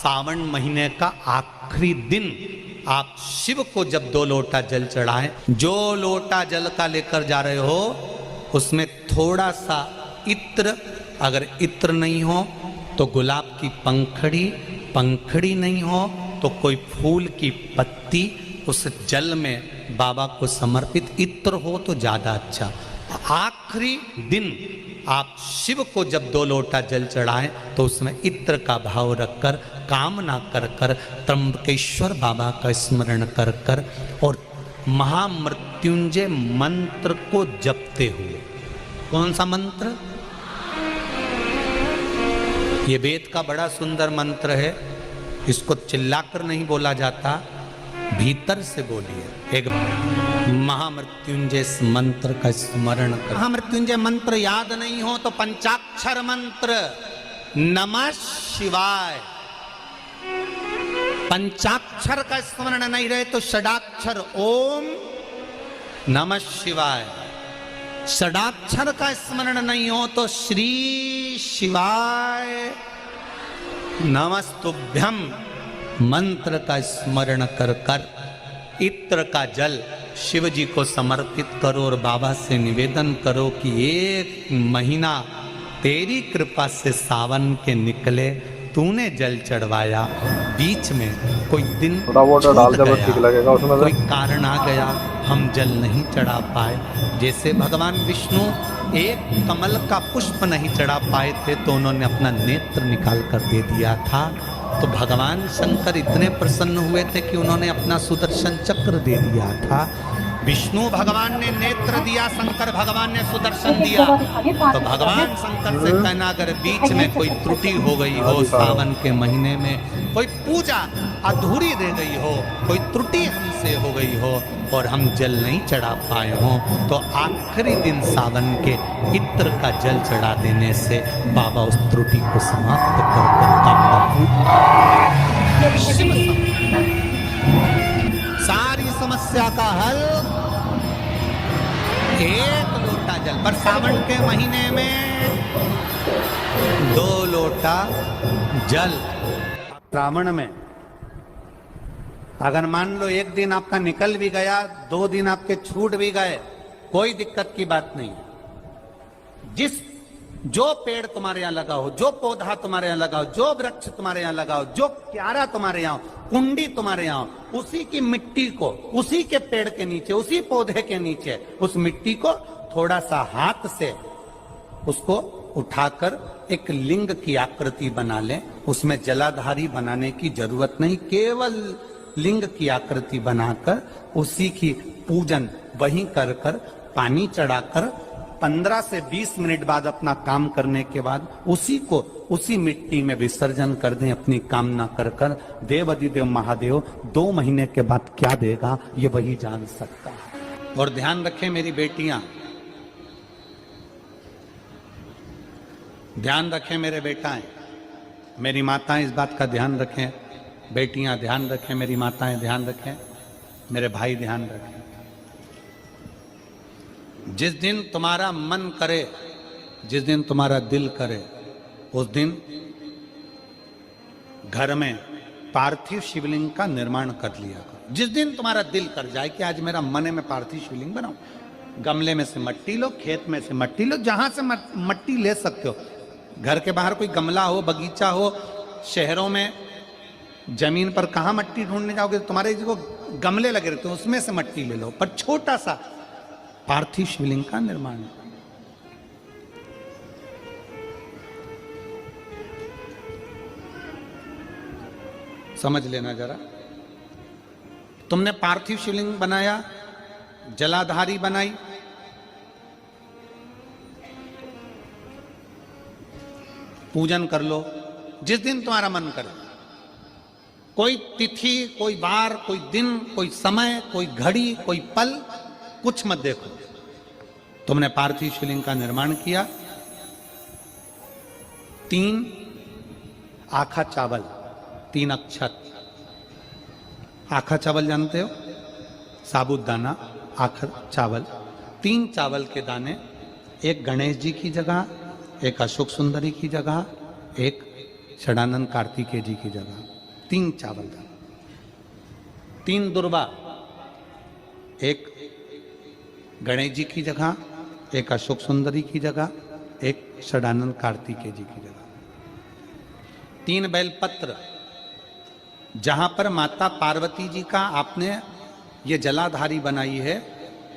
सावन महीने का आखिरी दिन आप शिव को जब 2 लोटा जल चढ़ाएं, जो लोटा जल का लेकर जा रहे हो उसमें थोड़ा सा इत्र, अगर इत्र नहीं हो तो गुलाब की पंखड़ी, पंखड़ी नहीं हो तो कोई फूल की पत्ती उस जल में बाबा को समर्पित, इत्र हो तो ज़्यादा अच्छा। आखिरी दिन आप शिव को जब 2 लोटा जल चढ़ाएं तो उसमें इत्र का भाव रखकर, कामना कर कर, त्र्यंबकेश्वर बाबा का स्मरण कर कर और महामृत्युंजय मंत्र को जपते हुए। कौन सा मंत्र? ये वेद का बड़ा सुंदर मंत्र है, इसको चिल्लाकर नहीं बोला जाता, भीतर से बोलिए। एक महामृत्युंजय मंत्र का स्मरण कर। महामृत्युंजय मंत्र याद नहीं हो तो पंचाक्षर मंत्र नमः शिवाय, पंचाक्षर का स्मरण नहीं रहे तो षडाक्षर ओम नमः शिवाय, षडाक्षर का स्मरण नहीं हो तो श्री शिवाय नमस्तुभ्यम मंत्र का स्मरण कर कर इत्र का जल शिव जी को समर्पित करो और बाबा से निवेदन करो कि 1 महीना तेरी कृपा से सावन के निकले, तूने जल चढ़वाया, बीच में कोई दिन छूट गया, कोई कारण आ गया, हम जल नहीं चढ़ा पाए। जैसे भगवान विष्णु एक कमल का पुष्प नहीं चढ़ा पाए थे तो उन्होंने अपना नेत्र निकाल कर दे दिया था, तो भगवान शंकर इतने प्रसन्न हुए थे कि उन्होंने अपना सुदर्शन चक्र दे दिया था। विष्णु भगवान ने नेत्र दिया, शंकर भगवान ने सुदर्शन दिया, तो भगवान शंकर से कहना अगर बीच में कोई त्रुटि हो गई हो, सावन के महीने में कोई पूजा अधूरी रह गई हो, कोई त्रुटि हमसे हो गई हो और हम जल नहीं चढ़ा पाए हो, तो आखिरी दिन सावन के इत्र का जल चढ़ा देने से बाबा उस त्रुटि को समाप्त कर सारी समस्या का हल 1 लोटा जल। पर सावन के महीने में 2 लोटा जल। श्रावण में अगर मान लो 1 दिन आपका निकल भी गया, 2 दिन आपके छूट भी गए, कोई दिक्कत की बात नहीं। जो पेड़ तुम्हारे यहाँ लगा हो, जो पौधा तुम्हारे यहाँ लगा हो, जो वृक्ष तुम्हारे यहाँ लगा हो, जो क्यारा तुम्हारे यहाँ, कुंडी तुम्हारे यहाँ, उसी की मिट्टी को, उसी के पेड़ के नीचे, उसी पौधे के नीचे उस मिट्टी को थोड़ा सा हाथ से उसको उठाकर एक लिंग की आकृति बना लें। उसमें जलाधारी बनाने की जरूरत नहीं, केवल लिंग की आकृति बनाकर उसी की पूजन वहीं कर कर, पानी चढ़ाकर 15 से 20 मिनट बाद अपना काम करने के बाद उसी को उसी मिट्टी में विसर्जन कर दें, अपनी कामना कर कर। देवाधिदेव महादेव 2 महीने के बाद क्या देगा ये वही जान सकता है। और ध्यान रखें मेरी बेटियां, ध्यान रखें मेरे बेटाएं, मेरी माताएं इस बात का ध्यान रखें, बेटियां ध्यान रखें, मेरी माताएं ध्यान रखें, मेरे भाई ध्यान रखें। जिस दिन तुम्हारा मन करे, जिस दिन तुम्हारा दिल करे, उस दिन घर में पार्थिव शिवलिंग का निर्माण कर लिया करो। जिस दिन तुम्हारा दिल कर जाए कि आज मेरा मन है मैं पार्थिव शिवलिंग बनाऊं, गमले में से मट्टी लो, खेत में से मट्टी लो, जहां से मट्टी ले सकते हो। घर के बाहर कोई गमला हो, बगीचा हो, शहरों में जमीन पर कहाँ मट्टी ढूंढने जाओगे, तुम्हारे जो गमले लगे रहते हैं उसमें से मट्टी ले लो, पर छोटा सा पार्थिव शिवलिंग का निर्माण। समझ लेना जरा, तुमने पार्थिव शिवलिंग बनाया, जलाधारी बनाई, पूजन कर लो जिस दिन तुम्हारा मन करे। कोई तिथि, कोई बार, कोई दिन, कोई समय, कोई घड़ी, कोई पल कुछ मत देखो। तुमने पार्थिव शिवलिंग का निर्माण किया, 3 आखा चावल, 3 अक्षत। आखा चावल जानते हो, साबुदाना, आखा चावल, 3 चावल के दाने, एक गणेश जी की जगह, एक अशोक सुंदरी की जगह, एक षडानंद कार्तिकेय जी की जगह 3 चावल दाल, 3 दुर्वा, एक गणेश जी की जगह, एक अशोक सुंदरी की जगह, एक षडानंद कार्तिकेय जी की जगह, 3 बेलपत्र। जहां पर माता पार्वती जी का आपने ये जलाधारी बनाई है,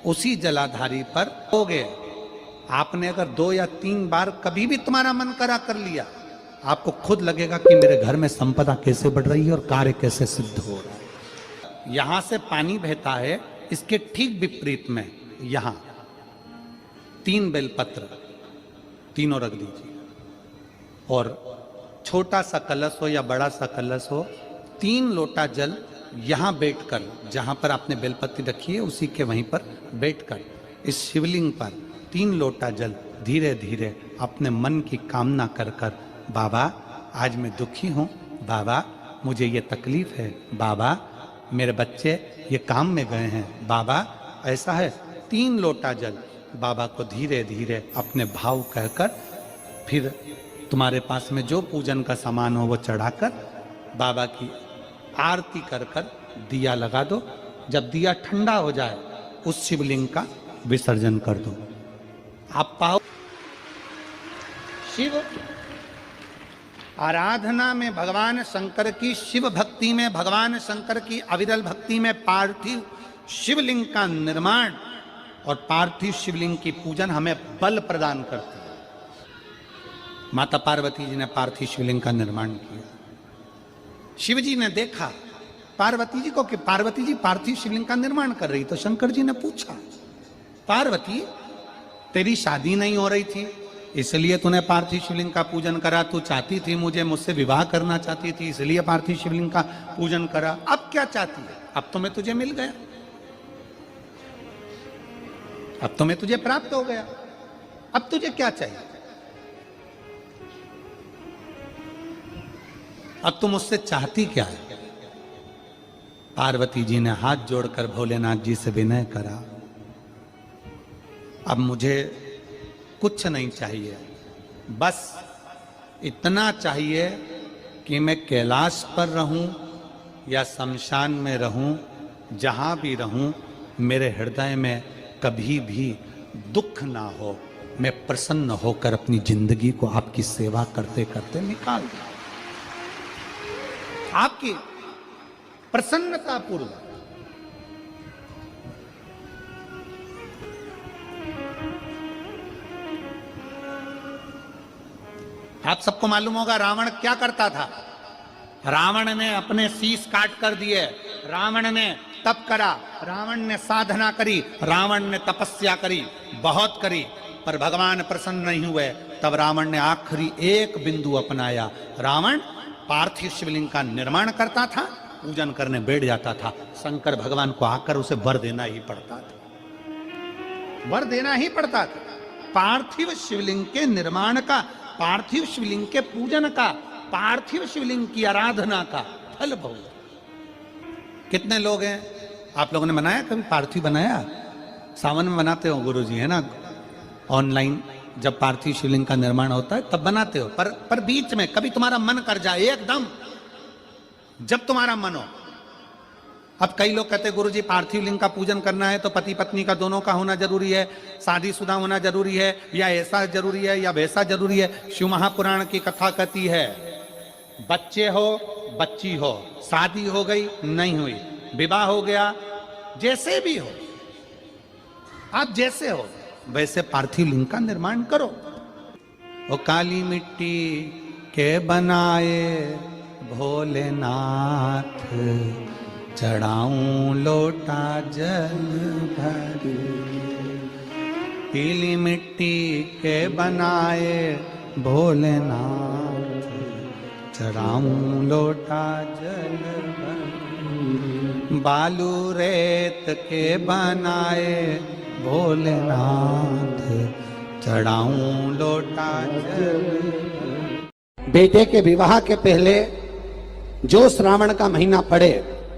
उसी जलाधारी पर हो गए। आपने अगर 2 या 3 बार कभी भी तुम्हारा मन करा कर लिया, आपको खुद लगेगा कि मेरे घर में संपदा कैसे बढ़ रही है और कार्य कैसे सिद्ध हो रहा है। यहां से पानी बहता है, इसके ठीक विपरीत में यहां 3 बेलपत्र, तीनों रख दीजिए, और छोटा सा कलश हो या बड़ा सा कलश हो, 3 लोटा जल यहां बैठकर, जहां पर आपने बेलपत्ती रखी है उसी के वहीं पर बैठकर इस शिवलिंग पर 3 लोटा जल धीरे धीरे अपने मन की कामना कर कर, बाबा आज मैं दुखी हूं, बाबा मुझे ये तकलीफ है, बाबा मेरे बच्चे ये काम में गए हैं, बाबा ऐसा है, 3 लोटा जल बाबा को धीरे धीरे अपने भाव कहकर, फिर तुम्हारे पास में जो पूजन का सामान हो वो चढ़ाकर बाबा की आरती कर कर दिया लगा दो। जब दिया ठंडा हो जाए उस शिवलिंग का विसर्जन कर दो। आप पाओ शिव आराधना में भगवान शंकर की, शिव भक्ति में भगवान शंकर की अविरल भक्ति में पार्थिव शिवलिंग का निर्माण और पार्थिव शिवलिंग की पूजन हमें बल प्रदान करती है। माता पार्वती जी ने पार्थिव शिवलिंग का निर्माण किया। शिव जी ने देखा पार्वती जी को कि पार्वती जी पार्थिव शिवलिंग का निर्माण कर रही, तो शंकर जी ने पूछा, पार्वती तेरी शादी नहीं हो रही थी इसलिए तूने पार्थिव शिवलिंग का पूजन करा, तू चाहती थी मुझसे विवाह करना चाहती थी इसलिए पार्थिव शिवलिंग का पूजन करा, अब क्या चाहती है? अब तो मैं तुझे मिल गया, अब तो मैं तुझे प्राप्त हो गया, अब तुझे क्या चाहिए? अब तुम मुझसे चाहती क्या है? पार्वती जी ने हाथ जोड़कर भोलेनाथ जी से विनय करा, अब मुझे कुछ नहीं चाहिए, बस इतना चाहिए कि मैं कैलाश पर रहूं या शमशान में रहूं, जहां भी रहूं मेरे हृदय में कभी भी दुख ना हो, मैं प्रसन्न होकर अपनी जिंदगी को आपकी सेवा करते करते निकाल दूं। आपकी प्रसन्नता पूर्वक। आप सबको मालूम होगा रावण क्या करता था। रावण ने अपने शीश काट कर दिए, रावण ने तप करा, रावण ने साधना करी, रावण ने तपस्या करी, बहुत करी, पर भगवान प्रसन्न नहीं हुए। तब रावण ने आखिरी एक बिंदु अपनाया। रावण पार्थिव शिवलिंग का निर्माण करता था, पूजन करने बैठ जाता था। शंकर भगवान को आकर उसे वर देना ही पड़ता था, वर देना ही पड़ता था। पार्थिव शिवलिंग के निर्माण का, पार्थिव शिवलिंग के पूजन का, पार्थिव शिवलिंग की आराधना का फल बहुत। कितने लोग हैं, आप लोगों ने बनाया कभी पार्थिव? बनाया, सावन में बनाते हो गुरुजी, है ना? ऑनलाइन जब पार्थिव शिवलिंग का निर्माण होता है तब बनाते हो, पर बीच में कभी तुम्हारा मन कर जाए, एकदम जब तुम्हारा मन हो। अब कई लोग कहते हैं गुरुजी पार्थिव लिंग का पूजन करना है तो पति पत्नी का दोनों का होना जरूरी है, शादीशुदा होना जरूरी है, या ऐसा जरूरी है या वैसा जरूरी है। शिव महापुराण की कथा कहती है बच्चे हो बच्ची हो, शादी हो गई नहीं हुई, विवाह हो गया, जैसे भी हो, आप जैसे हो वैसे पार्थिव लिंग का निर्माण करो। वो काली मिट्टी के बनाए भोलेनाथ, चढ़ाऊं लोटा जल भरी। पीली मिट्टी के बनाए भोलेनाथ, चढ़ाऊं लोटा जल भरी। बालू रेत के बनाए भोलेनाथ, चढ़ाऊं लोटा जल। बेटे के विवाह के पहले जो श्रावण का महीना पड़े,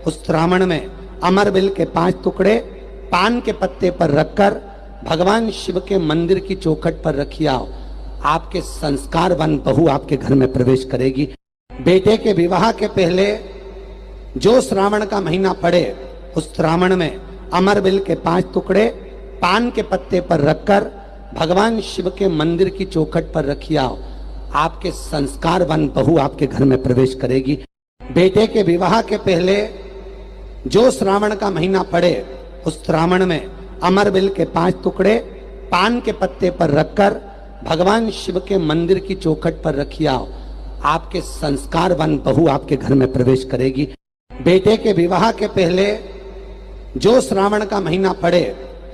उस श्रावण में अमरबिल के 5 टुकड़े पान के पत्ते पर रखकर भगवान शिव के मंदिर की चौखट पर रखिए। आपके संस्कारवान बहू आपके घर में प्रवेश करेगी। बेटे के विवाह के पहले जो श्रावण का महीना पड़े उस श्रावण में अमरबिल के 5 टुकड़े पान के पत्ते पर रखकर भगवान शिव के मंदिर की चौखट पर रखिए आओ। आपके संस्कारवान बहू आपके घर में प्रवेश करेगी। बेटे के विवाह के पहले जो श्रावण का महीना पड़े उस श्रावण में अमरबिल के 5 टुकड़े पान के पत्ते पर रखकर भगवान शिव के मंदिर की चौखट पर रखिए आओ। आपके संस्कारवान बहू आपके घर में प्रवेश करेगी। बेटे के विवाह के पहले जो श्रावण का महीना पड़े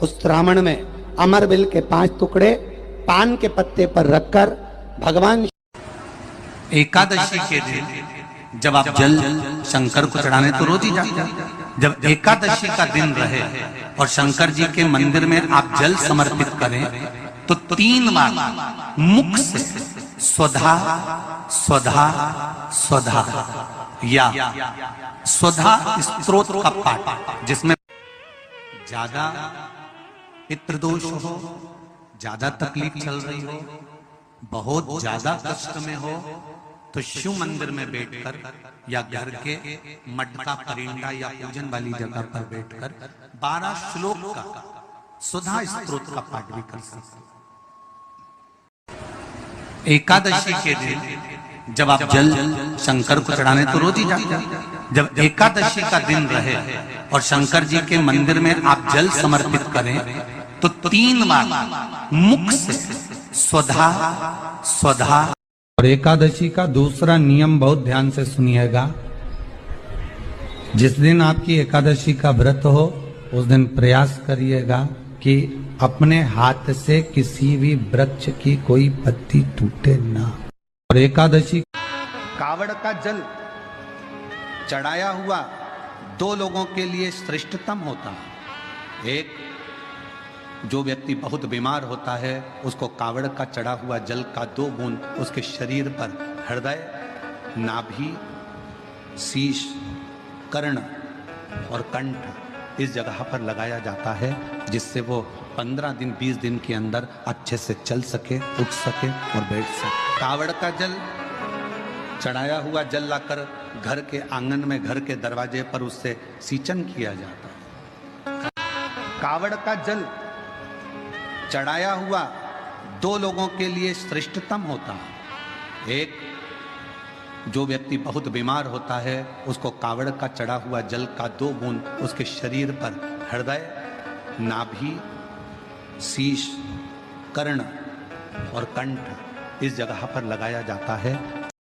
उस श्रावण में अमरबिल के 5 टुकड़े पान के पत्ते पर रखकर भगवान एकादशी के दिन जब आप जल शंकर को चढ़ाने तो रोज ही जाते। जब एकादशी का दिन रहे और शंकर जी के मंदिर में आप जल समर्पित करें तो 3 बार मुख से स्वधा स्वधा स्वधा या स्वधा स्तोत्र का पाठ, जिसमें ज्यादा पितृदोष हो, ज्यादा तकलीफ चल रही हो, बहुत ज्यादा कष्ट में हो तो शिव मंदिर में बैठकर या घर के मटका परिंदा या पूजन वाली जगह पर बैठकर 12 श्लोक का सुधा स्तोत्र का पाठ भी कर सकते। एकादशी के दिन जब आप जल शंकर को चढ़ाने तो रोज ही जाते। जब एकादशी का दिन रहे और शंकर जी के मंदिर में आप जल समर्पित करें तो 3 बार मुख से स्वधा स्वधा। और एकादशी का दूसरा नियम बहुत ध्यान से सुनिएगा। जिस दिन आपकी एकादशी का व्रत हो उस दिन प्रयास करिएगा कि अपने हाथ से किसी भी वृक्ष की कोई पत्ती टूटे ना। और एकादशी कावड़ का जल चढ़ाया हुआ 2 लोगों के लिए श्रेष्ठतम होता है। एक, जो व्यक्ति बहुत बीमार होता है उसको कावड़ का चढ़ा हुआ जल का 2 बूंद उसके शरीर पर हृदय, नाभि, शीश, कर्ण और कंठ इस जगह पर लगाया जाता है, जिससे वो 15 दिन 20 दिन के अंदर अच्छे से चल सके, उठ सके और बैठ सके। कावड़ का जल चढ़ाया हुआ जल लाकर घर के आंगन में, घर के दरवाजे पर उससे सींचन किया जाता है। कावड़ का जल चढ़ाया हुआ 2 लोगों के लिए श्रेष्ठतम होता है। एक, जो व्यक्ति बहुत बीमार होता है उसको कावड़ का चढ़ा हुआ जल का 2 बूंद उसके शरीर पर हृदय, नाभि, शीश, कर्ण और कंठ इस जगह पर लगाया जाता है,